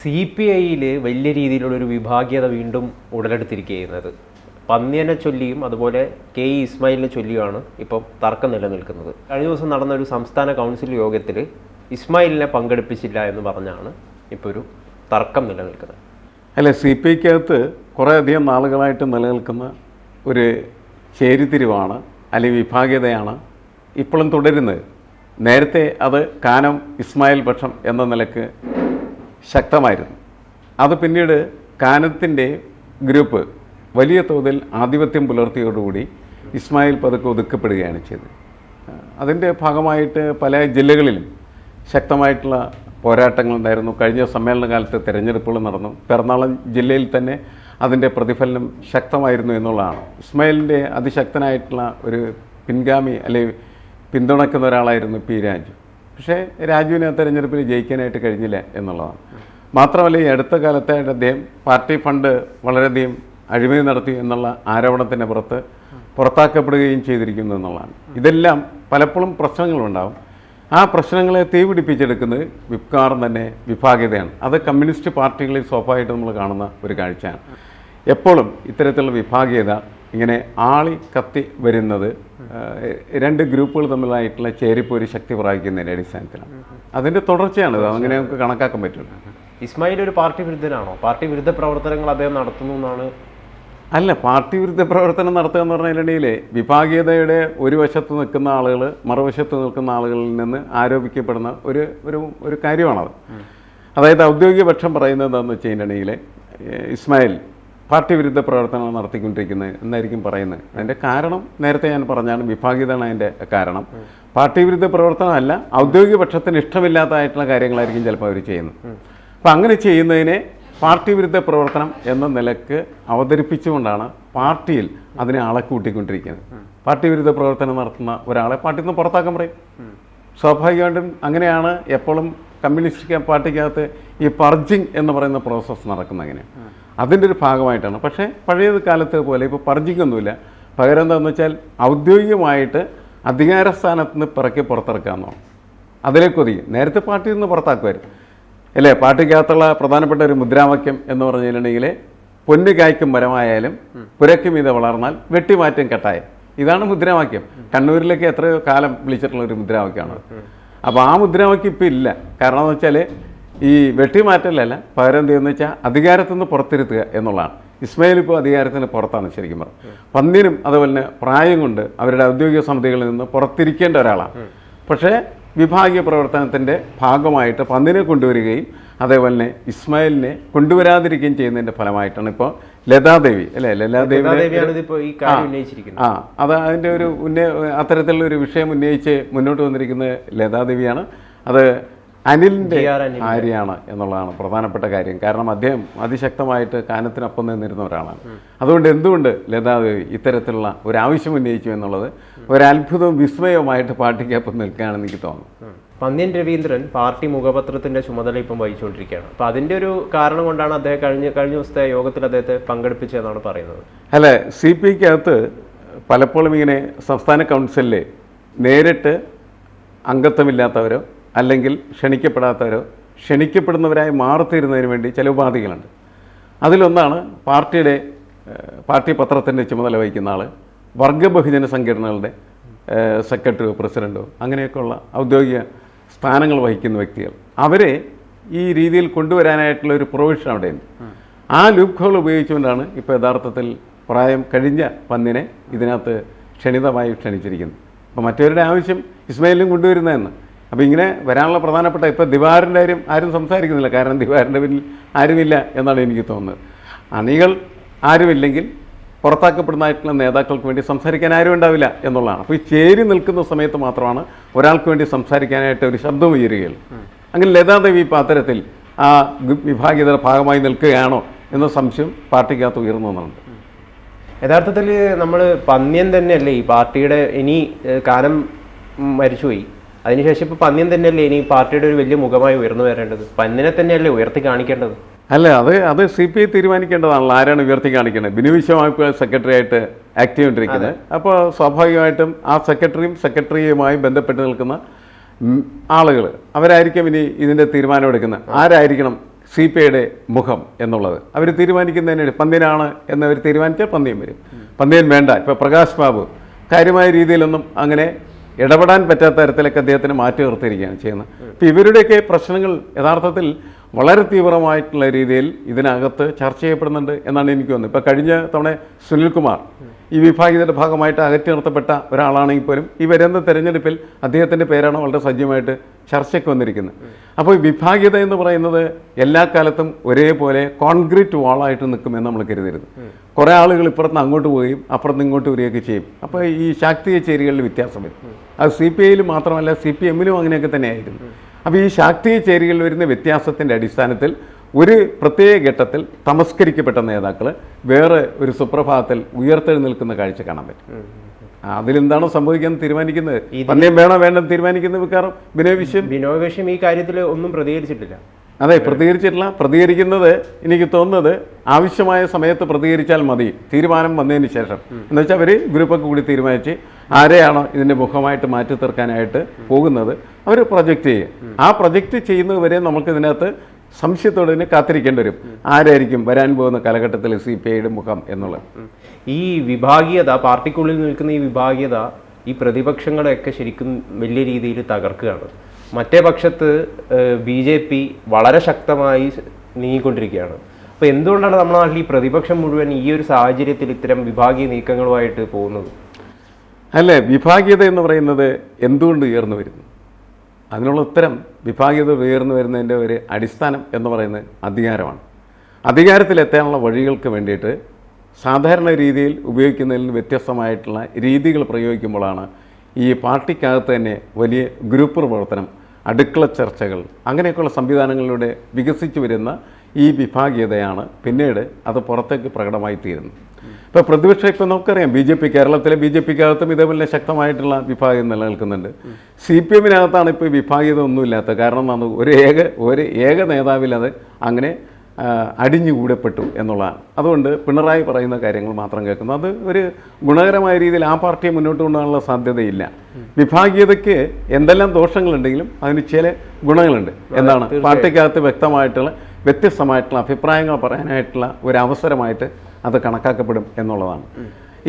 CPIയിൽ വലിയ രീതിയിലുള്ളൊരു വിഭാഗീയത വീണ്ടും ഉടലെടുത്തിരിക്കുന്നത് പന്ന്യനെ ചൊല്ലിയും അതുപോലെ KE ഇസ്മായിലിനെ ചൊല്ലിയുമാണ് ഇപ്പം തർക്കം നിലനിൽക്കുന്നത്. കഴിഞ്ഞ ദിവസം നടന്ന ഒരു സംസ്ഥാന കൗൺസിൽ യോഗത്തിൽ ഇസ്മായിലിനെ പങ്കെടുപ്പിച്ചില്ല എന്ന് പറഞ്ഞാണ് ഇപ്പോൾ ഒരു തർക്കം നിലനിൽക്കുന്നത്. അല്ല, CPIക്കകത്ത് കുറേയധികം നാളുകളായിട്ട് നിലനിൽക്കുന്ന ഒരു ചേരിതിരിവാണ് അല്ലെങ്കിൽ വിഭാഗീയതയാണ് ഇപ്പോഴും തുടരുന്നത്. നേരത്തെ അത് കാനം ഇസ്മായിൽ പക്ഷം എന്ന നിലക്ക് ശക്തമായിരുന്നു. അത് പിന്നീട് കാനത്തിൻ്റെ ഗ്രൂപ്പ് വലിയ തോതിൽ ആധിപത്യം പുലർത്തിയോടുകൂടി ഇസ്മായിൽ പതുക്കെ ഒതുക്കപ്പെടുകയാണ് ചെയ്തത്. അതിൻ്റെ ഭാഗമായിട്ട് പല ജില്ലകളിലും ശക്തമായിട്ടുള്ള പോരാട്ടങ്ങളുണ്ടായിരുന്നു. കഴിഞ്ഞ സമ്മേളന കാലത്ത് തിരഞ്ഞെടുപ്പുകൾ നടന്നു. എറണാകുളം ജില്ലയിൽ തന്നെ അതിൻ്റെ പ്രതിഫലനം ശക്തമായിരുന്നു എന്നുള്ളതാണ്. ഇസ്മായിലിൻ്റെ അതിശക്തനായിട്ടുള്ള ഒരു പിൻഗാമി അല്ലെങ്കിൽ പിന്തുണയ്ക്കുന്ന ഒരാളായിരുന്നു P. രാജു. പക്ഷേ രാജുവിന് ആ തെരഞ്ഞെടുപ്പിൽ ജയിക്കാനായിട്ട് കഴിഞ്ഞില്ല എന്നുള്ളതാണ്. മാത്രമല്ല, ഈ അടുത്ത കാലത്തായിട്ട് അദ്ദേഹം പാർട്ടി ഫണ്ട് വളരെയധികം അഴിമതി നടത്തി എന്നുള്ള ആരോപണത്തിൻ്റെ പുറത്താക്കപ്പെടുകയും ചെയ്തിരിക്കുന്നു എന്നുള്ളതാണ്. ഇതെല്ലാം പലപ്പോഴും പ്രശ്നങ്ങളുണ്ടാവും. ആ പ്രശ്നങ്ങളെ തീപിടിപ്പിച്ചെടുക്കുന്നത് വിപ്കാരം തന്നെ വിഭാഗീയതയാണ്. അത് കമ്മ്യൂണിസ്റ്റ് പാർട്ടികളിൽ സ്വാഭാവികമായിട്ട് നമ്മൾ കാണുന്ന ഒരു കാഴ്ചയാണ്. എപ്പോഴും ഇത്തരത്തിലുള്ള വിഭാഗീയത ഇങ്ങനെ ആളി കത്തി വരുന്നത് രണ്ട് ഗ്രൂപ്പുകൾ തമ്മിലായിട്ടുള്ള ചേരിപ്പോര് ശക്തി പ്രാപിക്കുന്നതിൻ്റെ അടിസ്ഥാനത്തിലാണ്. അതിൻ്റെ തുടർച്ചയാണിത്. അങ്ങനെ നമുക്ക് കണക്കാക്കാൻ പറ്റില്ല. ഇസ്മായിൽ ഒരു പാർട്ടി വിരുദ്ധനാണോ? പാർട്ടി വിരുദ്ധ പ്രവർത്തനങ്ങൾ അദ്ദേഹം നടത്തുന്നു എന്നാണ്? അല്ല, പാർട്ടി വിരുദ്ധ പ്രവർത്തനം നടത്തുക എന്ന് പറഞ്ഞിട്ടുണ്ടെങ്കിൽ വിഭാഗീയതയുടെ ഒരു വശത്ത് നിൽക്കുന്ന ആളുകൾ മറുവശത്ത് നിൽക്കുന്ന ആളുകളിൽ നിന്ന് ആരോപിക്കപ്പെടുന്ന ഒരു കാര്യമാണത്. അതായത് ഔദ്യോഗിക പക്ഷം പറയുന്നത് എന്താണെന്ന് വെച്ച് കഴിഞ്ഞിട്ടുണ്ടെങ്കിൽ ഇസ്മായിൽ പാർട്ടി വിരുദ്ധ പ്രവർത്തനം നടത്തിക്കൊണ്ടിരിക്കുന്നത് എന്നായിരിക്കും പറയുന്നത്. അതിൻ്റെ കാരണം നേരത്തെ ഞാൻ പറഞ്ഞാണ്, വിഭാഗീയതയാണ് അതിൻ്റെ കാരണം. പാർട്ടി വിരുദ്ധ പ്രവർത്തനമല്ല, ഔദ്യോഗിക പക്ഷത്തിന് ഇഷ്ടമില്ലാത്തതായിട്ടുള്ള കാര്യങ്ങളായിരിക്കും ചിലപ്പോൾ അവർ ചെയ്യുന്നത്. അപ്പം അങ്ങനെ ചെയ്യുന്നതിനെ പാർട്ടി വിരുദ്ധ പ്രവർത്തനം എന്ന നിലക്ക് അവതരിപ്പിച്ചുകൊണ്ടാണ് പാർട്ടിയിൽ അതിനെ ആളെ കൂട്ടിക്കൊണ്ടിരിക്കുന്നത്. പാർട്ടി വിരുദ്ധ പ്രവർത്തനം നടത്തുന്ന ഒരാളെ പാർട്ടിയിൽ നിന്ന് പുറത്താക്കാൻ പറയും. സ്വാഭാവികമായിട്ടും അങ്ങനെയാണ് എപ്പോഴും കമ്മ്യൂണിസ്റ്റ് പാർട്ടിക്കകത്ത് ഈ പർജിങ് എന്ന് പറയുന്ന പ്രോസസ്സ് നടക്കുന്നത്. അങ്ങനെയാണ്, അതിൻ്റെ ഒരു ഭാഗമായിട്ടാണ്. പക്ഷേ പഴയ കാലത്തെ പോലെ ഇപ്പോൾ പർജിങ് ഒന്നുമില്ല. പകരം എന്താണെന്ന് വെച്ചാൽ ഔദ്യോഗികമായിട്ട് അധികാരസ്ഥാനത്ത് നിന്ന് പിറക്കി പുറത്തിറക്കാമെന്നാണ്. അതിലേക്ക് ഒതുങ്ങി. നേരത്തെ പാർട്ടിയിൽ നിന്ന് പുറത്താക്കുമായിരുന്നു അല്ലേ? പാർട്ടിക്കകത്തുള്ള പ്രധാനപ്പെട്ട ഒരു മുദ്രാവാക്യം എന്ന് പറഞ്ഞിട്ടുണ്ടെങ്കിൽ പൊന്നു കായ്ക്കും മരമായാലും പുരയ്ക്കും ഇത് വളർന്നാൽ വെട്ടിമാറ്റം കെട്ടായം. ഇതാണ് മുദ്രാവാക്യം. കണ്ണൂരിലേക്ക് എത്രയോ കാലം വിളിച്ചിട്ടുള്ള ഒരു മുദ്രാവാക്യമാണ്. അപ്പോൾ ആ മുദ്രാവാക്യം ഇപ്പം ഇല്ല. കാരണം എന്ന് വെച്ചാൽ ഈ വെട്ടിമാറ്റലല്ല, പകരം എന്ത് ചെയ്യുന്നത് വെച്ചാൽ അധികാരത്തിൽ നിന്ന് പുറത്തിരുത്തുക എന്നുള്ളതാണ്. ഇസ്മായിൽ ഇപ്പോൾ അധികാരത്തിന് പുറത്താണ് ശരിക്കും പറഞ്ഞത്. പന്ന്യനും അതുപോലെ തന്നെ പ്രായം കൊണ്ട് അവരുടെ ഔദ്യോഗിക സമിതികളിൽ നിന്ന് പുറത്തിരിക്കേണ്ട ഒരാളാണ്. പക്ഷേ വിഭാഗീയ പ്രവർത്തനത്തിൻ്റെ ഭാഗമായിട്ട് പന്ന്യനെ കൊണ്ടുവരികയും അതേപോലെ തന്നെ ഇസ്മായിലിനെ കൊണ്ടുവരാതിരിക്കുകയും ചെയ്യുന്നതിൻ്റെ ഫലമായിട്ടാണ് ഇപ്പോൾ ലതാദേവി അല്ലേ? അത് അതിൻ്റെ ഒരു അത്തരത്തിലുള്ള ഒരു വിഷയം ഉന്നയിച്ച് മുന്നോട്ട് വന്നിരിക്കുന്നത് ലതാദേവിയാണ്. അത് അനിലിൻ്റെ ഭാര്യയാണ് എന്നുള്ളതാണ് പ്രധാനപ്പെട്ട കാര്യം. കാരണം അദ്ദേഹം അതിശക്തമായിട്ട് കാനത്തിനൊപ്പം നിന്നിരുന്ന ഒരാളാണ്. അതുകൊണ്ട് എന്തുകൊണ്ട് ലതാദേവി ഇത്തരത്തിലുള്ള ഒരു ആവശ്യം ഉന്നയിച്ചു എന്നുള്ളത് ഒരത്ഭുതവും വിസ്മയവുമായിട്ട് പാർട്ടിക്കൊപ്പം നിൽക്കുകയാണെന്ന് എനിക്ക് തോന്നുന്നു. പന്ന്യൻ രവീന്ദ്രൻ പാർട്ടി മുഖപത്രത്തിൻ്റെ ചുമതല ഇപ്പം വഹിച്ചുകൊണ്ടിരിക്കുകയാണ്. അപ്പം അതിൻ്റെ ഒരു കാരണം കൊണ്ടാണ് അദ്ദേഹം കഴിഞ്ഞ ദിവസത്തെ യോഗത്തിൽ അദ്ദേഹത്തെ പങ്കെടുപ്പിച്ചതെന്നാണ് പറയുന്നത്. അല്ല, CPIക്കകത്ത് പലപ്പോഴും ഇങ്ങനെ സംസ്ഥാന കൗൺസിലിൽ നേരിട്ട് അംഗത്വമില്ലാത്തവരോ അല്ലെങ്കിൽ ക്ഷണിക്കപ്പെടാത്തവരോ ക്ഷണിക്കപ്പെടുന്നവരായി മാറിത്തീരുന്നതിന് വേണ്ടി ചില ഉപാധികളുണ്ട്. അതിലൊന്നാണ് പാർട്ടി പത്രത്തിൻ്റെ ചുമതല വഹിക്കുന്ന ആൾ, വർഗ ബഹുജന സംഘടനകളുടെ സെക്രട്ടറിയോ പ്രസിഡൻറ്റോ അങ്ങനെയൊക്കെയുള്ള ഔദ്യോഗിക സ്ഥാനങ്ങൾ വഹിക്കുന്ന വ്യക്തികൾ. അവരെ ഈ രീതിയിൽ കൊണ്ടുവരാനായിട്ടുള്ള ഒരു പ്രൊവിഷൻ അവിടെയുണ്ട്. ആ ലൂപ്പ് ഹോൾ ഉപയോഗിച്ചുകൊണ്ടാണ് ഇപ്പോൾ യഥാർത്ഥത്തിൽ പ്രായം കഴിഞ്ഞ പന്ന്യനെ ഇതിനകത്ത് ക്ഷണിതമായി ക്ഷണിച്ചിരിക്കുന്നത്. അപ്പോൾ മറ്റവരുടെ ആവശ്യം ഇസ്മായിലിനും കൊണ്ടുവരുന്നതെന്ന്. അപ്പോൾ ഇങ്ങനെ വരാനുള്ള പ്രധാനപ്പെട്ട ഇപ്പോൾ ദിവാറിൻ്റെ കാര്യം ആരും സംസാരിക്കുന്നില്ല. കാരണം ദിവാറിൻ്റെ പിന്നിൽ ആരുമില്ല എന്നാണ് എനിക്ക് തോന്നുന്നത്. അണികൾ ആരുമില്ലെങ്കിൽ പുറത്താക്കപ്പെടുന്നതായിട്ടുള്ള നേതാക്കൾക്ക് വേണ്ടി സംസാരിക്കാൻ ആരും ഉണ്ടാവില്ല എന്നുള്ളതാണ്. അപ്പോൾ ഈ ചേരി നിൽക്കുന്ന സമയത്ത് മാത്രമാണ് ഒരാൾക്ക് വേണ്ടി സംസാരിക്കാനായിട്ട് ഒരു ശബ്ദം ഉയരുകയുള്ളൂ. അങ്ങനെ ലതാദേവി ഇപ്പോൾ അത്തരത്തിൽ ആ വിഭാഗീയതയുടെ ഭാഗമായി നിൽക്കുകയാണോ എന്ന സംശയം പാർട്ടിക്കകത്ത് ഉയർന്നുവെന്നുണ്ട്. യഥാർത്ഥത്തിൽ നമ്മൾ പന്ന്യൻ തന്നെയല്ലേ ഈ പാർട്ടിയുടെ, ഇനി കാനം മരിച്ചുപോയി, അതിനുശേഷം ഇപ്പോൾ പന്ന്യൻ തന്നെയല്ലേ ഇനി പാർട്ടിയുടെ ഒരു വലിയ മുഖമായി ഉയർന്നു വരേണ്ടത്? പന്ന്യനെ തന്നെയല്ലേ ഉയർത്തി കാണിക്കേണ്ടത്? അല്ല, അത് CPI തീരുമാനിക്കേണ്ടതാണല്ലോ ആരാണ് ഉയർത്തി കാണിക്കുന്നത്. ബിനു വിശ്വമായി സെക്രട്ടറി ആയിട്ട് ആക്ട് ചെയ്തുകൊണ്ടിരിക്കുന്നത്. അപ്പോൾ സ്വാഭാവികമായിട്ടും ആ സെക്രട്ടറിയുമായി ബന്ധപ്പെട്ട് നിൽക്കുന്ന ആളുകൾ അവരായിരിക്കും ഇനി ഇതിൻ്റെ തീരുമാനമെടുക്കുന്നത്. ആരായിരിക്കണം CPIയുടെ മുഖം എന്നുള്ളത്. അവർ തീരുമാനിക്കുന്നതിന് പന്ന്യനാണ് എന്നവർ തീരുമാനിച്ചാൽ പന്ന്യൻ വരും, പന്ന്യൻ വേണ്ട. ഇപ്പോൾ പ്രകാശ് ബാബു കാര്യമായ രീതിയിലൊന്നും അങ്ങനെ ഇടപെടാൻ പറ്റാത്ത തരത്തിലൊക്കെ അദ്ദേഹത്തിന് മാറ്റി നിർത്തിയിരിക്കുകയാണ് ചെയ്യുന്നത്. അപ്പോൾ ഇവരുടെയൊക്കെ പ്രശ്നങ്ങൾ യഥാർത്ഥത്തിൽ വളരെ തീവ്രമായിട്ടുള്ള രീതിയിൽ ഇതിനകത്ത് ചർച്ച ചെയ്യപ്പെടുന്നുണ്ട് എന്നാണ് എനിക്ക് തോന്നുന്നത്. ഇപ്പോൾ കഴിഞ്ഞ തവണ സുനിൽകുമാർ ഈ വിഭാഗീയതയുടെ ഭാഗമായിട്ട് അകറ്റി നിർത്തപ്പെട്ട ഒരാളാണെങ്കിൽ പോലും ഈ വരുന്ന തെരഞ്ഞെടുപ്പിൽ അദ്ദേഹത്തിൻ്റെ പേരാണ് വളരെ സജീവമായിട്ട് ചർച്ചയ്ക്ക് വന്നിരിക്കുന്നത്. അപ്പോൾ ഈ വിഭാഗീയത എന്ന് പറയുന്നത് എല്ലാ കാലത്തും ഒരേപോലെ കോൺക്രീറ്റ് വാളായിട്ട് നിൽക്കുമെന്ന് നമ്മൾ കരുതരുത്. കുറേ ആളുകൾ ഇപ്പുറത്ത് അങ്ങോട്ട് പോവുകയും അപ്പുറത്ത് ഇങ്ങോട്ട് വരികയൊക്കെ ചെയ്യും. അപ്പോൾ ഈ ശാക്തീയ ചേരികളിൽ വ്യത്യാസം വരും. അത് CPIയിലും മാത്രമല്ല CPMലും അങ്ങനെയൊക്കെ തന്നെയായിരുന്നു. അപ്പോൾ ഈ ശാക്തീയ ചേരികളിൽ വരുന്ന വ്യത്യാസത്തിൻ്റെ അടിസ്ഥാനത്തിൽ ഒരു പ്രത്യേക ഘട്ടത്തിൽ തമസ്കരിക്കപ്പെട്ട നേതാക്കൾ വേറെ ഒരു സുപ്രഭാതത്തിൽ ഉയർത്തെഴുന്നേൽക്കുന്ന കാഴ്ച കാണാൻ പറ്റും. അതിലെന്താണോ സംഭവിക്കാൻ തീരുമാനിക്കുന്നത്, പന്ന്യൻ വേണോ വേണ്ടെന്ന് തീരുമാനിക്കുന്നത് മിക്കവാറും ബിനോയ് വിശ്വം ഈ കാര്യത്തിൽ ഒന്നും പ്രതികരിച്ചിട്ടില്ല. അതെ, പ്രതികരിച്ചിട്ടില്ല. പ്രതികരിക്കുന്നത് എനിക്ക് തോന്നുന്നത് ആവശ്യമായ സമയത്ത് പ്രതികരിച്ചാൽ മതി, തീരുമാനം വന്നതിന് ശേഷം. എന്ന് വെച്ചാൽ അവർ ഗ്രൂപ്പൊക്കെ കൂടി തീരുമാനിച്ച് ആരെയാണോ ഇതിൻ്റെ മുഖമായിട്ട് മാറ്റി തീർക്കാനായിട്ട് പോകുന്നത് അവർ പ്രൊജക്റ്റ് ചെയ്യുക. ആ പ്രൊജക്റ്റ് ചെയ്യുന്നത് വരെ നമുക്കിതിനകത്ത് സംശയത്തോടെ തന്നെ കാത്തിരിക്കേണ്ടി വരും, ആരായിരിക്കും വരാൻ പോകുന്ന കാലഘട്ടത്തിൽ CPIയുടെ മുഖം എന്നുള്ളത്. ഈ വിഭാഗീയത, പാർട്ടിക്കുള്ളിൽ നിൽക്കുന്ന ഈ വിഭാഗീയത ഈ പ്രതിപക്ഷങ്ങളെയൊക്കെ ശരിക്കും വലിയ രീതിയിൽ തകർക്കുകയാണ്. മറ്റേ പക്ഷത്ത് BJP വളരെ ശക്തമായി നീങ്ങിക്കൊണ്ടിരിക്കുകയാണ്. അപ്പോൾ എന്തുകൊണ്ടാണ് നമ്മുടെ നാട്ടിൽ ഈ പ്രതിപക്ഷം മുഴുവൻ ഈ ഒരു സാഹചര്യത്തിൽ ഇത്തരം വിഭാഗീയ നീക്കങ്ങളുമായിട്ട് പോകുന്നത്? അല്ലേ, വിഭാഗീയത എന്ന് പറയുന്നത് എന്തുകൊണ്ട് ഉയർന്നു വരുന്നു? അതിനുള്ള ഉത്തരം വിഭാഗീയത ഉയർന്നു വരുന്നതിൻ്റെ ഒരു അടിസ്ഥാനം എന്ന് പറയുന്നത് അധികാരമാണ്. അധികാരത്തിലെത്താനുള്ള വഴികൾക്ക് വേണ്ടിയിട്ട് സാധാരണ രീതിയിൽ ഉപയോഗിക്കുന്നതിൽ നിന്ന് വ്യത്യസ്തമായിട്ടുള്ള രീതികൾ പ്രയോഗിക്കുമ്പോഴാണ് ഈ പാർട്ടിക്കകത്ത് തന്നെ വലിയ ഗ്രൂപ്പ് പ്രവർത്തനം, അടുക്കള ചർച്ചകൾ, അങ്ങനെയൊക്കെയുള്ള സംവിധാനങ്ങളിലൂടെ വികസിച്ചു വരുന്ന ഈ വിഭാഗീയതയാണ് പിന്നീട് അത് പുറത്തേക്ക് പ്രകടമായി തീരുന്നത്. ഇപ്പോൾ പ്രതിപക്ഷം ഇപ്പം നമുക്കറിയാം, BJP കേരളത്തിലെ BJPക്കകത്തും ഇതേപോലെ ശക്തമായിട്ടുള്ള വിഭാഗം നിലനിൽക്കുന്നുണ്ട്. CPMനകത്താണ് ഇപ്പോൾ വിഭാഗീയത ഒന്നുമില്ലാത്ത. കാരണം ഒരു ഏക നേതാവിൽ അത് അങ്ങനെ അടിഞ്ഞുകൂടപ്പെട്ടു എന്നുള്ളതാണ്. അതുകൊണ്ട് പിണറായി പറയുന്ന കാര്യങ്ങൾ മാത്രം കേൾക്കുന്നു. അത് ഒരു ഗുണകരമായ രീതിയിൽ ആ പാർട്ടിയെ മുന്നോട്ട് കൊണ്ടുപോകാനുള്ള സാധ്യതയില്ല. വിഭാഗീയതയ്ക്ക് എന്തെല്ലാം ദോഷങ്ങളുണ്ടെങ്കിലും അതിന് ചില ഗുണങ്ങളുണ്ട്. എന്താണ്? പാർട്ടിക്കകത്ത് വ്യക്തമായിട്ടുള്ള വ്യത്യസ്തമായിട്ടുള്ള അഭിപ്രായങ്ങൾ പറയാനായിട്ടുള്ള ഒരു അവസരമായിട്ട് അത് കണക്കാക്കപ്പെടും എന്നുള്ളതാണ്.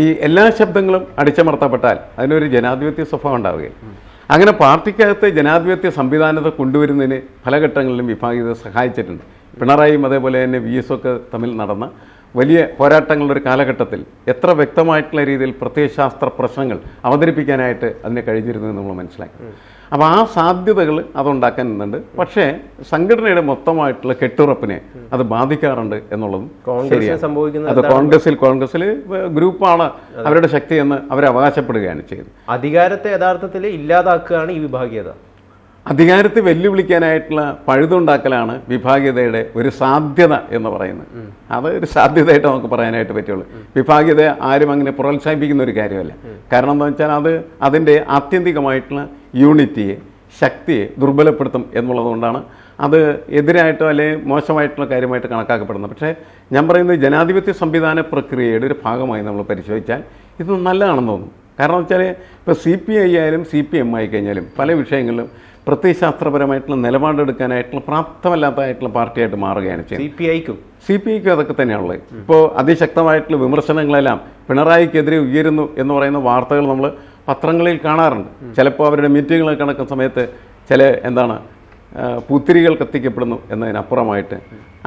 ഈ എല്ലാ ശബ്ദങ്ങളും അടിച്ചമർത്തപ്പെട്ടാൽ അതിനൊരു ജനാധിപത്യ സ്വഭാവം ഉണ്ടാവുകയും അങ്ങനെ പാർട്ടിക്കകത്ത് ജനാധിപത്യ സംവിധാനത്തെ കൊണ്ടുവരുന്നതിന് പല ഘട്ടങ്ങളിലും വിഭാഗീയത സഹായിച്ചിട്ടുണ്ട്. പിണറായിയും അതേപോലെ തന്നെ VS ഒക്കെ തമ്മിൽ നടന്ന വലിയ പോരാട്ടങ്ങളുടെ ഒരു കാലഘട്ടത്തിൽ എത്ര വ്യക്തമായിട്ടുള്ള രീതിയിൽ പ്രത്യയശാസ്ത്ര പ്രശ്നങ്ങൾ അവതരിപ്പിക്കാനായിട്ട് അതിനെ കഴിഞ്ഞിരുന്നു എന്ന് നമ്മൾ മനസ്സിലാക്കി. അപ്പോൾ ആ സാധ്യതകൾ അതുണ്ടാക്കാൻ നിന്നുണ്ട്. പക്ഷേ സംഘടനയുടെ മൊത്തമായിട്ടുള്ള കെട്ടുറപ്പിനെ അത് ബാധിക്കാറുണ്ട് എന്നുള്ളതും ശരിയാണ്. അത് കോൺഗ്രസിൽ ഗ്രൂപ്പാണ് അവരുടെ ശക്തി എന്ന് അവർ അവകാശപ്പെടുകയാണ് ചെയ്യുന്നത്. അധികാരത്തെ യഥാർത്ഥത്തിൽ ഇല്ലാതാക്കുകയാണ് ഈ വിഭാഗീയത. അധികാരത്തെ വെല്ലുവിളിക്കാനായിട്ടുള്ള പഴുതുണ്ടാക്കലാണ് വിഭാഗീയതയുടെ ഒരു സാധ്യത എന്ന് പറയുന്നത്. അത് ഒരു സാധ്യതയായിട്ട് നമുക്ക് പറയാനായിട്ട് പറ്റുള്ളൂ. വിഭാഗീയത ആരും അങ്ങനെ പ്രോത്സാഹിപ്പിക്കുന്ന ഒരു കാര്യമല്ല. കാരണം എന്താ വെച്ചാൽ അത് അതിൻ്റെ ആത്യന്തികമായിട്ടുള്ള യൂണിറ്റിയെ, ശക്തിയെ ദുർബലപ്പെടുത്തും എന്നുള്ളതുകൊണ്ടാണ് അത് എതിരായിട്ടോ അല്ലെങ്കിൽ മോശമായിട്ടുള്ള കാര്യമായിട്ട് കണക്കാക്കപ്പെടുന്നത്. പക്ഷേ ഞാൻ പറയുന്നത് ജനാധിപത്യ സംവിധാന പ്രക്രിയയുടെ ഒരു ഭാഗമായി നമ്മൾ പരിശോധിച്ചാൽ ഇത് നല്ലതാണെന്ന് തോന്നുന്നു. കാരണം വെച്ചാൽ ഇപ്പോൾ CPI ആയാലും CPM ആയി കഴിഞ്ഞാലും പല വിഷയങ്ങളിലും പ്രത്യയശാസ്ത്രപരമായിട്ടുള്ള നിലപാടെടുക്കാനായിട്ടുള്ള പ്രാപ്തമല്ലാത്തതായിട്ടുള്ള പാർട്ടിയായിട്ട് മാറുകയാണ് ചെയ്യുന്നത്. CPIക്കും അതൊക്കെ തന്നെയാണുള്ളത്. ഇപ്പോൾ അതിശക്തമായിട്ടുള്ള വിമർശനങ്ങളെല്ലാം പിണറായിക്കെതിരെ ഉയരുന്നു എന്ന് പറയുന്ന വാർത്തകൾ നമ്മൾ പത്രങ്ങളിൽ കാണാറുണ്ട്. ചിലപ്പോൾ അവരുടെ മീറ്റിങ്ങുകളൊക്കെ നടക്കുന്ന സമയത്ത് ചില പൂത്തിരികൾ കത്തിക്കപ്പെടുന്നു എന്നതിനപ്പുറമായിട്ട്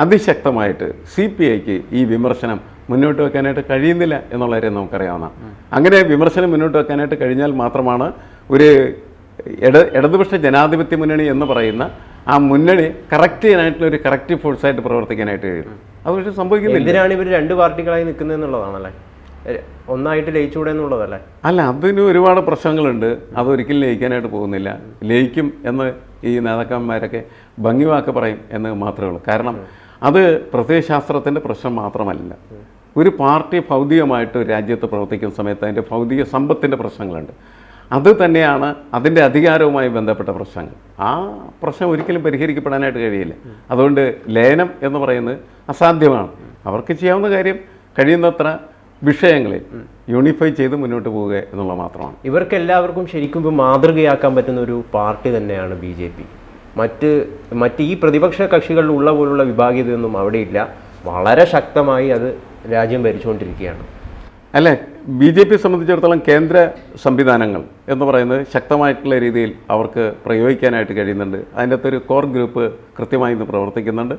അതിശക്തമായിട്ട് CPIക്ക് ഈ വിമർശനം മുന്നോട്ട് വെക്കാനായിട്ട് കഴിയുന്നില്ല എന്നുള്ള കാര്യം നമുക്കറിയാവുന്നതാണ്. അങ്ങനെ വിമർശനം മുന്നോട്ട് വെക്കാനായിട്ട് കഴിഞ്ഞാൽ മാത്രമാണ് ഒരു ഇടതുപക്ഷ ജനാധിപത്യ മുന്നണി എന്ന് പറയുന്ന ആ മുന്നണി കറക്റ്റ് ചെയ്യാനായിട്ടുള്ള ഒരു കറക്റ്റീവ് ഫോഴ്സായിട്ട് പ്രവർത്തിക്കാനായിട്ട് കഴിയും. അത് പക്ഷേ സംഭവിക്കുന്നില്ല. എന്തിനാണ് ഇവർ രണ്ട് പാർട്ടികളായി നിൽക്കുന്നത് എന്നുള്ളതാണല്ലേ, ഒന്നായിട്ട് ലയിച്ചുകൂടെ എന്നുള്ളതല്ലേ? അല്ല, അതിന് ഒരുപാട് പ്രശ്നങ്ങളുണ്ട്. അതൊരിക്കലും ലയിക്കാനായിട്ട് പോകുന്നില്ല. ലയിക്കും എന്ന് ഈ നേതാക്കന്മാരൊക്കെ ഭംഗിവാക്ക് പറയും എന്ന് മാത്രമേ ഉള്ളൂ. കാരണം അത് പ്രത്യയശാസ്ത്രത്തിൻ്റെ പ്രശ്നം മാത്രമല്ല. ഒരു പാർട്ടി ഭൗതികമായിട്ട് രാജ്യത്ത് പ്രവർത്തിക്കുന്ന സമയത്ത് അതിൻ്റെ ഭൗതിക സമ്പത്തിൻ്റെ പ്രശ്നങ്ങളുണ്ട്. അത് തന്നെയാണ് അതിൻ്റെ അധികാരവുമായി ബന്ധപ്പെട്ട പ്രശ്നങ്ങൾ. ആ പ്രശ്നം ഒരിക്കലും പരിഹരിക്കപ്പെടാനായിട്ട് കഴിയില്ല. അതുകൊണ്ട് ലയനം എന്ന് പറയുന്നത് അസാധ്യമാണ്. അവർക്ക് ചെയ്യാവുന്ന കാര്യം കഴിയുന്നത്ര വിഷയങ്ങളിൽ യൂണിഫൈ ചെയ്ത് മുന്നോട്ട് പോവുക എന്നുള്ളത് മാത്രമാണ്. ഇവർക്കെല്ലാവർക്കും ശരിക്കും ഇപ്പോൾ മാതൃകയാക്കാൻ പറ്റുന്ന ഒരു പാർട്ടി തന്നെയാണ് BJP. മറ്റ് ഈ പ്രതിപക്ഷ കക്ഷികളിലുള്ള പോലുള്ള വിഭാഗീയതയൊന്നും അവിടെയില്ല. വളരെ ശക്തമായി അത് രാജ്യം ഭരിച്ചുകൊണ്ടിരിക്കുകയാണ്. അല്ലേ, BJP സംബന്ധിച്ചിടത്തോളം കേന്ദ്ര സംവിധാനങ്ങൾ എന്ന് പറയുന്നത് ശക്തമായിട്ടുള്ള രീതിയിൽ അവർക്ക് പ്രയോഗിക്കാനായിട്ട് കഴിയുന്നുണ്ട്. അതിൻ്റെ അകത്തൊരു കോർ ഗ്രൂപ്പ് കൃത്യമായി ഇന്ന് പ്രവർത്തിക്കുന്നുണ്ട്.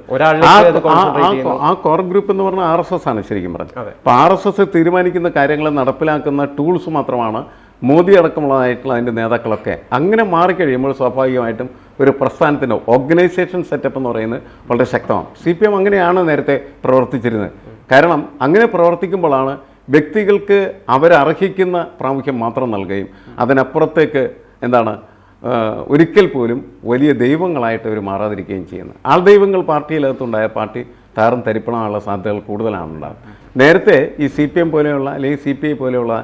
ആ കോർ ഗ്രൂപ്പ് എന്ന് പറഞ്ഞാൽ RSS ആണ് ശരിക്കും പറഞ്ഞത്. അപ്പോൾ RSS തീരുമാനിക്കുന്ന കാര്യങ്ങൾ നടപ്പിലാക്കുന്ന ടൂൾസ് മാത്രമാണ് മോദി അടക്കമുള്ളതായിട്ടുള്ള അതിൻ്റെ നേതാക്കളൊക്കെ. അങ്ങനെ മാറിക്കഴിയുമ്പോൾ സ്വാഭാവികമായിട്ടും ഒരു പ്രസ്ഥാനത്തിൻ്റെ ഓർഗനൈസേഷൻ സെറ്റപ്പ് എന്ന് പറയുന്നത് വളരെ ശക്തമാണ്. CPM അങ്ങനെയാണ് നേരത്തെ പ്രവർത്തിച്ചിരുന്നത്. കാരണം അങ്ങനെ പ്രവർത്തിക്കുമ്പോഴാണ് വ്യക്തികൾക്ക് അവരർഹിക്കുന്ന പ്രാമുഖ്യം മാത്രം നൽകുകയും അതിനപ്പുറത്തേക്ക് ഒരിക്കൽ പോലും വലിയ ദൈവങ്ങളായിട്ട് അവർ മാറാതിരിക്കുകയും ചെയ്യുന്നത്. ആൾദൈവങ്ങൾ പാർട്ടിയിലകത്തുണ്ടായ പാർട്ടി താറും തരിപ്പണമുള്ള സാധ്യതകൾ കൂടുതലാണ് ഉണ്ടാകുന്നത്. നേരത്തെ ഈ CPM പോലെയുള്ള അല്ലെങ്കിൽ CPI പോലെയുള്ള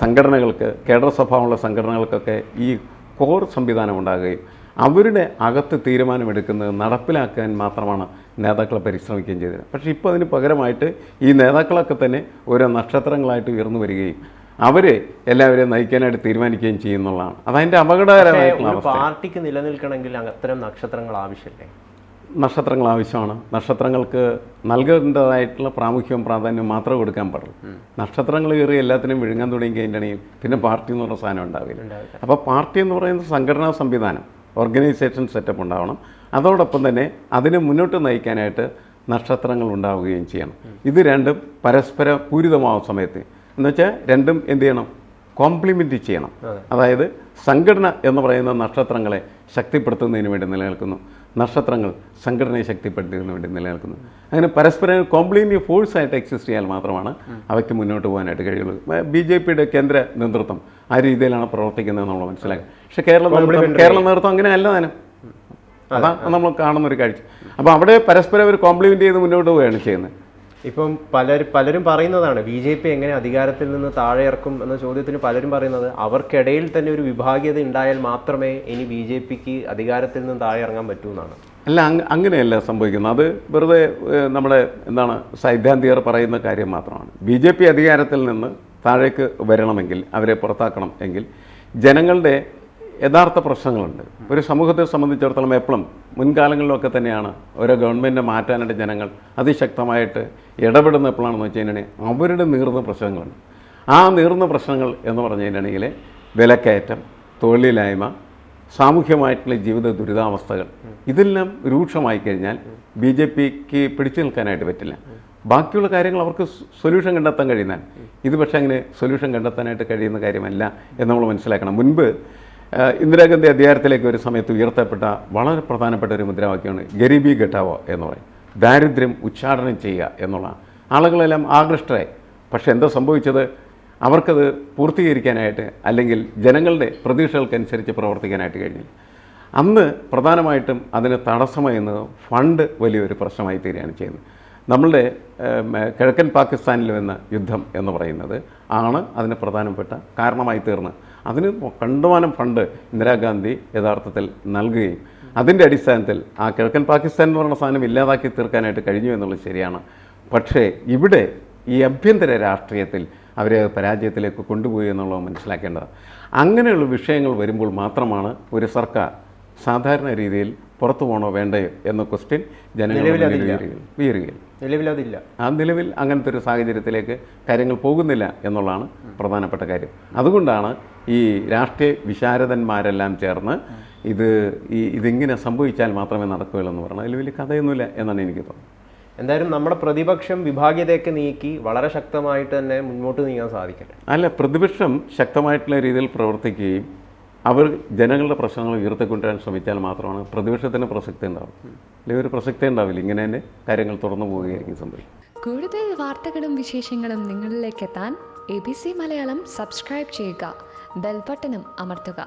സംഘടനകൾക്ക്, കേഡർ സ്വഭാവമുള്ള സംഘടനകൾക്കൊക്കെ ഈ കോർ സംവിധാനം ഉണ്ടാകുകയും അവരുടെ അകത്ത് തീരുമാനമെടുക്കുന്നത് നടപ്പിലാക്കാൻ മാത്രമാണ് നേതാക്കളെ പരിശ്രമിക്കുകയും ചെയ്തത്. പക്ഷേ ഇപ്പോൾ അതിന് പകരമായിട്ട് ഈ നേതാക്കളൊക്കെ തന്നെ ഓരോ നക്ഷത്രങ്ങളായിട്ട് ഉയർന്നു വരികയും അവർ എല്ലാവരെയും നയിക്കാനായിട്ട് തീരുമാനിക്കുകയും ചെയ്യുന്നുള്ളതാണ്. അതതിൻ്റെ അപകടകരമായിട്ടുള്ള അവസ്ഥ. പാർട്ടിക്ക് നിലനിൽക്കണമെങ്കിൽ അത്തരം നക്ഷത്രങ്ങൾ ആവശ്യമില്ലേ? നക്ഷത്രങ്ങൾ ആവശ്യമാണ്. നക്ഷത്രങ്ങൾക്ക് നൽകേണ്ടതായിട്ടുള്ള പ്രാമുഖ്യവും പ്രാധാന്യവും മാത്രമേ കൊടുക്കാൻ പാടുള്ളൂ. നക്ഷത്രങ്ങൾ കയറി എല്ലാത്തിനും വിഴുങ്ങാൻ തുടങ്ങി കഴിഞ്ഞിട്ടുണ്ടെങ്കിൽ പിന്നെ പാർട്ടി എന്ന് പറഞ്ഞ സാധനം ഉണ്ടാവില്ല. അപ്പോൾ പാർട്ടി എന്ന് പറയുന്നത് സംഘടനാ സംവിധാനം, ഓർഗനൈസേഷൻ സെറ്റപ്പ് ഉണ്ടാവണം. അതോടൊപ്പം തന്നെ അതിനെ മുന്നോട്ട് നയിക്കാനായിട്ട് നക്ഷത്രങ്ങൾ ഉണ്ടാവുകയും ചെയ്യണം. ഇത് രണ്ടും പരസ്പര പൂരിതമാവുന്ന സമയത്ത് എന്നുവെച്ചാൽ രണ്ടും എന്ത് ചെയ്യണം? കോംപ്ലിമെൻ്റ് ചെയ്യണം. അതായത് സംഘടന എന്ന് പറയുന്ന നക്ഷത്രങ്ങളെ ശക്തിപ്പെടുത്തുന്നതിന് വേണ്ടി നിലനിൽക്കുന്നു, നക്ഷത്രങ്ങൾ സംഘടനയെ ശക്തിപ്പെടുത്തുന്നതിന് വേണ്ടി നിലനിൽക്കുന്നു. അങ്ങനെ പരസ്പരം കോംപ്ലിമെൻ്ററി ഫോഴ്സായിട്ട് എക്സിസ്റ്റ് ചെയ്യാൻ മാത്രമാണ് അവയ്ക്ക് മുന്നോട്ട് പോകാനായിട്ട് കഴിയുള്ളൂ. BJPയുടെ കേന്ദ്ര നേതൃത്വം ആ രീതിയിലാണ് പ്രവർത്തിക്കുന്നത് നമ്മൾ മനസ്സിലാക്കുക. പക്ഷേ കേരള നേതൃത്വം അങ്ങനെ അല്ല താനും. അതാണ് നമ്മൾ കാണുന്നൊരു കാഴ്ച. അപ്പോൾ അവിടെ പരസ്പരം ഒരു കോംപ്ലിമെൻ്റ് ചെയ്ത് മുന്നോട്ട് പോവുകയാണ് ചെയ്യുന്നത്. ഇപ്പം പലരും പറയുന്നതാണ് BJP എങ്ങനെ അധികാരത്തിൽ നിന്ന് താഴെ ഇറക്കും എന്ന ചോദ്യത്തിന് പലരും പറയുന്നത് അവർക്കിടയിൽ തന്നെ ഒരു വിഭാഗീയത ഉണ്ടായാൽ മാത്രമേ ഇനി BJPക്ക് അധികാരത്തിൽ നിന്ന് താഴെ ഇറങ്ങാൻ പറ്റൂ എന്നാണ്. അല്ല, അങ്ങനെയല്ല സംഭവിക്കുന്നത്. അത് വെറുതെ നമ്മുടെ സൈദ്ധാന്തികർ പറയുന്ന കാര്യം മാത്രമാണ്. BJP അധികാരത്തിൽ നിന്ന് താഴേക്ക് വരണമെങ്കിൽ, അവരെ പുറത്താക്കണം എങ്കിൽ ജനങ്ങളുടെ യഥാർത്ഥ പ്രശ്നങ്ങളുണ്ട്. ഒരു സമൂഹത്തെ സംബന്ധിച്ചിടത്തോളം എപ്പോഴും മുൻകാലങ്ങളിലൊക്കെ തന്നെയാണ് ഓരോ ഗവൺമെൻറ്റിനെ മാറ്റാനായിട്ട് ജനങ്ങൾ അതിശക്തമായിട്ട് ഇടപെടുന്ന എപ്പോഴാണെന്ന് വെച്ച് കഴിഞ്ഞിട്ടുണ്ടെങ്കിൽ അവരുടെ നീറുന്ന പ്രശ്നങ്ങളുണ്ട്. ആ നീറുന്ന പ്രശ്നങ്ങൾ എന്ന് പറഞ്ഞു കഴിഞ്ഞിട്ടുണ്ടെങ്കിൽ വിലക്കയറ്റം, തൊഴിലില്ലായ്മ, സാമൂഹ്യമായിട്ടുള്ള ജീവിത ദുരിതാവസ്ഥകൾ, ഇതെല്ലാം രൂക്ഷമായി കഴിഞ്ഞാൽ BJPക്ക് പിടിച്ചു നിൽക്കാനായിട്ട് പറ്റില്ല. ബാക്കിയുള്ള കാര്യങ്ങൾ അവർക്ക് സൊല്യൂഷൻ കണ്ടെത്താൻ കഴിയുന്നതാണ്. ഇത് പക്ഷേ അങ്ങനെ സൊല്യൂഷൻ കണ്ടെത്താനായിട്ട് കഴിയുന്ന കാര്യമല്ല എന്ന് നമ്മൾ മനസ്സിലാക്കണം. മുൻപ് ഇന്ദിരാഗാന്ധി അധികാരത്തിലേക്ക് ഒരു സമയത്ത് ഉയർത്തപ്പെട്ട വളരെ പ്രധാനപ്പെട്ട ഒരു മുദ്രാവാക്യമാണ് ഗരീബി ഘട്ടാവോ എന്ന് പറയും. ദാരിദ്ര്യം ഉച്ചാടനം ചെയ്യുക എന്നുള്ള. ആളുകളെല്ലാം ആകൃഷ്ടരായി. പക്ഷേ എന്താ സംഭവിച്ചത്? അവർക്കത് പൂർത്തീകരിക്കാനായിട്ട് അല്ലെങ്കിൽ ജനങ്ങളുടെ പ്രതീക്ഷകൾക്കനുസരിച്ച് പ്രവർത്തിക്കാനായിട്ട് കഴിഞ്ഞില്ല. അന്ന് പ്രധാനമായിട്ടും അതിന് തടസ്സമായിരുന്നത് ഫണ്ട് വലിയൊരു പ്രശ്നമായി തീരുകയാണ് ചെയ്യുന്നത്. നമ്മളുടെ കിഴക്കൻ പാകിസ്ഥാനിൽ വന്ന യുദ്ധം എന്ന് പറയുന്നത് ആണ് അതിന് പ്രധാനപ്പെട്ട കാരണമായി തീർന്നത്. അതിന് കണ്ടുമാനം ഫണ്ട് ഇന്ദിരാഗാന്ധി യഥാർത്ഥത്തിൽ നൽകുകയും അതിൻ്റെ അടിസ്ഥാനത്തിൽ ആ കിഴക്കൻ പാകിസ്ഥാൻ എന്ന് പറയുന്ന സാധനം ഇല്ലാതാക്കി തീർക്കാനായിട്ട് കഴിഞ്ഞു എന്നുള്ളത് ശരിയാണ്. പക്ഷേ ഇവിടെ ഈ ആഭ്യന്തര രാഷ്ട്രീയത്തിൽ അവരെ പരാജയത്തിലേക്ക് കൊണ്ടുപോയി എന്നുള്ളത് മനസ്സിലാക്കേണ്ടത്. അങ്ങനെയുള്ള വിഷയങ്ങൾ വരുമ്പോൾ മാത്രമാണ് ഒരു സർക്കാർ സാധാരണ രീതിയിൽ പുറത്തു പോകണോ വേണ്ടയോ എന്ന ക്വസ്റ്റ്യൻ ജനങ്ങളിൽ ഉയരുകയും നിലവിലതില്ല. ആ നിലവിൽ അങ്ങനത്തെ ഒരു സാഹചര്യത്തിലേക്ക് കാര്യങ്ങൾ പോകുന്നില്ല എന്നുള്ളതാണ് പ്രധാനപ്പെട്ട കാര്യം. അതുകൊണ്ടാണ് ഈ രാഷ്ട്രീയ വിശാരദന്മാരെല്ലാം ചേർന്ന് ഇതിങ്ങനെ സംഭവിച്ചാൽ മാത്രമേ നടക്കുകയുള്ളൂ എന്ന് പറഞ്ഞാൽ അതിൽ വലിയ കഥയൊന്നുമില്ല എന്നാണ് എനിക്ക് തോന്നുന്നത്. എന്തായാലും നമ്മുടെ പ്രതിപക്ഷം വിഭാഗീയതയൊക്കെ നീക്കി വളരെ ശക്തമായിട്ട് തന്നെ മുന്നോട്ട് നീങ്ങാൻ സാധിക്കട്ടെ. അല്ല, പ്രതിപക്ഷം ശക്തമായിട്ടുള്ള രീതിയിൽ പ്രവർത്തിക്കുകയും അവർ ജനങ്ങളുടെ പ്രശ്നങ്ങൾ ഉയർത്തിക്കൊണ്ടുവരാൻ ശ്രമിച്ചാൽ മാത്രമാണ് പ്രതിപക്ഷത്തിന് പ്രസക്തി ഉണ്ടാവും. അല്ലെങ്കിൽ ഒരു പ്രസക്തി ഉണ്ടാവില്ല. ഇങ്ങനെ തന്നെ കാര്യങ്ങൾ തുറന്നു പോവുകയായിരിക്കും സംഭവിക്കും. കൂടുതൽ വാർത്തകളും വിശേഷങ്ങളും നിങ്ങളിലേക്ക് എത്താൻ ABC മലയാളം സബ്സ്ക്രൈബ് ചെയ്യുക, ബെൽ ബട്ടണും അമർത്തുക.